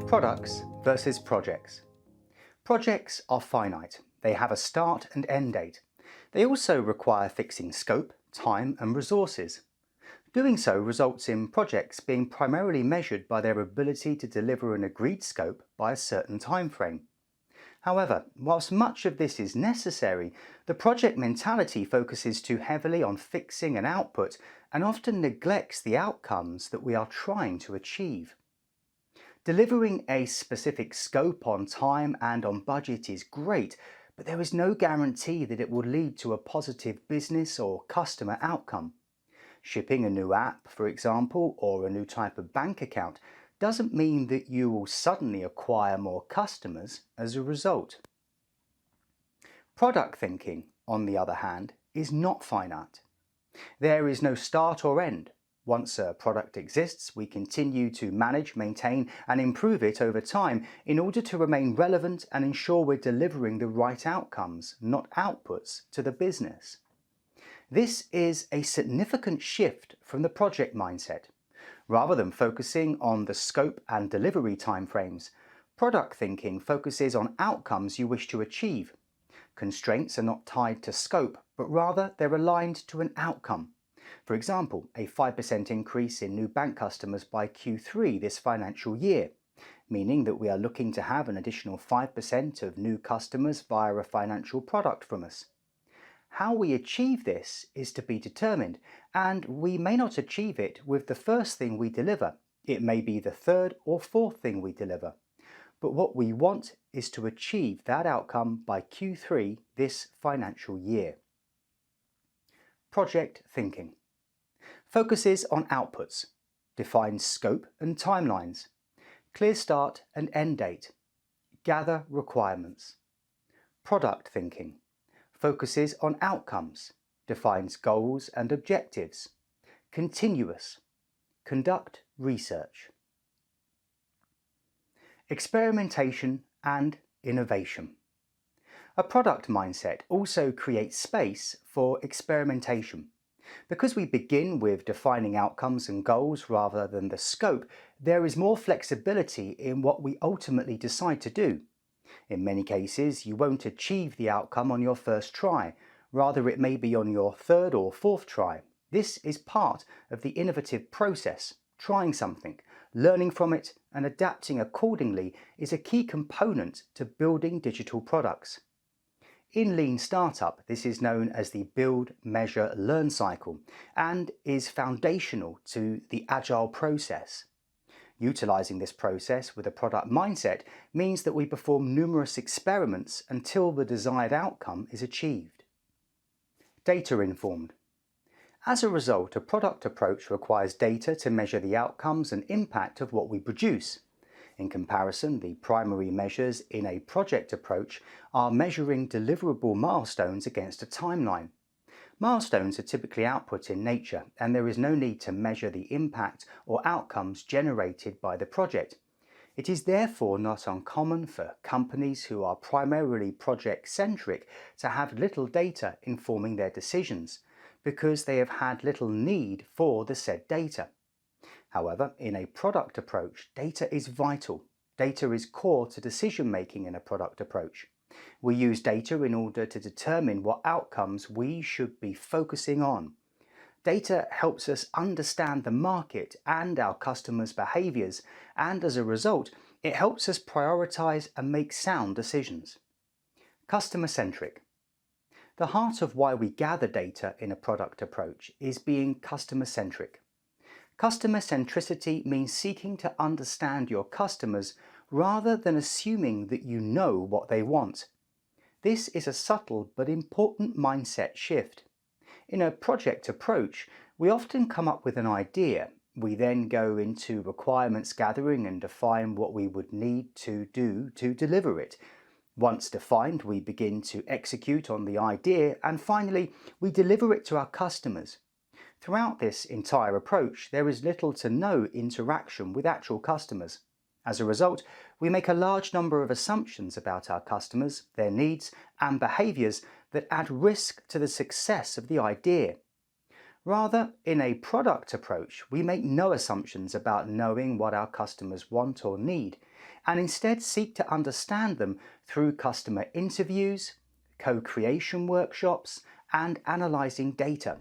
Products versus projects. Projects are finite. They have a start and end date. They also require fixing scope, time and resources. Doing so results in projects being primarily measured by their ability to deliver an agreed scope by a certain time frame. However, whilst much of this is necessary, the project mentality focuses too heavily on fixing an output and often neglects the outcomes that we are trying to achieve. Delivering a specific scope on time and on budget is great, but there is no guarantee that it will lead to a positive business or customer outcome. Shipping a new app, for example, or a new type of bank account doesn't mean that you will suddenly acquire more customers as a result. Product thinking, on the other hand, is not finite. There is no start or end. Once a product exists, we continue to manage, maintain and improve it over time in order to remain relevant and ensure we're delivering the right outcomes, not outputs, to the business. This is a significant shift from the project mindset. Rather than focusing on the scope and delivery timeframes, product thinking focuses on outcomes you wish to achieve. Constraints are not tied to scope, but rather they're aligned to an outcome. For example, a 5% increase in new bank customers by Q3 this financial year, meaning that we are looking to have an additional 5% of new customers via a financial product from us. How we achieve this is to be determined, and we may not achieve it with the first thing we deliver. It may be the third or fourth thing we deliver. But what we want is to achieve that outcome by Q3 this financial year. Project thinking focuses on outputs, defines scope and timelines, clear start and end date, gather requirements. Product thinking focuses on outcomes, defines goals and objectives, continuous, conduct research. Experimentation and innovation. A product mindset also creates space for experimentation. Because we begin with defining outcomes and goals rather than the scope, there is more flexibility in what we ultimately decide to do. In many cases, you won't achieve the outcome on your first try. Rather, it may be on your third or fourth try. This is part of the innovative process. Trying something, learning from it, and adapting accordingly is a key component to building digital products. In Lean Startup, this is known as the build, measure, learn cycle and is foundational to the Agile process. Utilizing this process with a product mindset means that we perform numerous experiments until the desired outcome is achieved. Data informed. As a result, a product approach requires data to measure the outcomes and impact of what we produce. In comparison, the primary measures in a project approach are measuring deliverable milestones against a timeline. Milestones are typically output in nature, and there is no need to measure the impact or outcomes generated by the project. It is therefore not uncommon for companies who are primarily project-centric to have little data informing their decisions, because they have had little need for the said data. However, in a product approach, data is vital. Data is core to decision-making in a product approach. We use data in order to determine what outcomes we should be focusing on. Data helps us understand the market and our customers' behaviors, and as a result, it helps us prioritize and make sound decisions. Customer-centric. The heart of why we gather data in a product approach is being customer-centric. Customer centricity means seeking to understand your customers rather than assuming that you know what they want. This is a subtle but important mindset shift. In a project approach, we often come up with an idea. We then go into requirements gathering and define what we would need to do to deliver it. Once defined, we begin to execute on the idea, and finally, we deliver it to our customers. Throughout this entire approach, there is little to no interaction with actual customers. As a result, we make a large number of assumptions about our customers, their needs and behaviors that add risk to the success of the idea. Rather, in a product approach, we make no assumptions about knowing what our customers want or need, and instead seek to understand them through customer interviews, co-creation workshops, and analysing data.